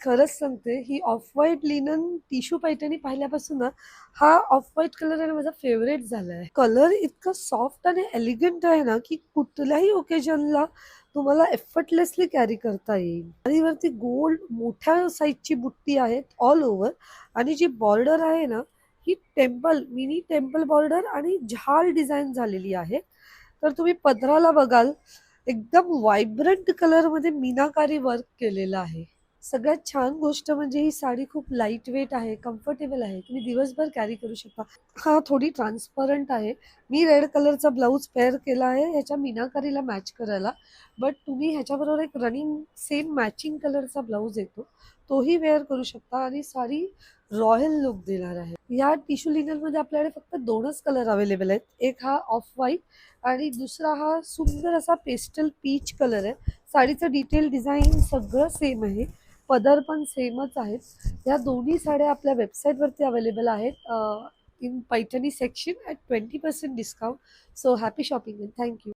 खरंच सांगते, ही off white linen tissue Paithani पाहिल्यापासून ना, हा ऑफ व्हाईट कलर आहे ना माझा फेवरेट झालाय. कलर इतका सॉफ्ट आणि एलिगंट आहे ना, की कुठल्याही ओकेजनला तुम्हाला एफर्टलेसली कॅरी करता येईल. आणि वरती गोल्ड मोठ्या साईजची बुट्टी आहे ऑल ओव्हर, आणि जी बॉर्डर आहे ना, ही टेम्पल मिनी टेम्पल बॉर्डर आणि झाल डिझाईन झालेली आहे. तर तुम्ही पदराला बघाल, एकदम व्हायब्रंट कलरमध्ये मीनाकारी वर्क केलेलं आहे. सगळ्यात छान गोष्ट म्हणजे ही साडी खूप लाईट वेट आहे, कम्फर्टेबल आहे. तुम्ही दिवसभर कॅरी करू शकता. हा थोडी ट्रान्सपरंट आहे. मी रेड कलरचा ब्लाउज पेअर केला आहे ह्याच्या मीनाकारीला मॅच करायला. बट तुम्ही ह्याच्याबरोबर एक रनिंग सेम मॅचिंग कलरचा ब्लाउज येतो. तोही वेअर करू शकता आणि साडी रॉयल लुक देणार आहे. या टिश्यू लिननमध्ये आपल्याकडे फक्त 2च कलर अवेलेबल आहेत. एक हा ऑफ व्हाईट आणि दुसरा हा सुंदर असा पेस्टल पीच कलर आहे. साडीचं डिटेल डिझाईन सगळं सेम आहे. पदर पण सेमच आहेत. या दोन्ही साड्या आपल्या वेबसाईटवरती अवेलेबल आहेत in Paithani section at 20% discount. So happy shopping and thank you.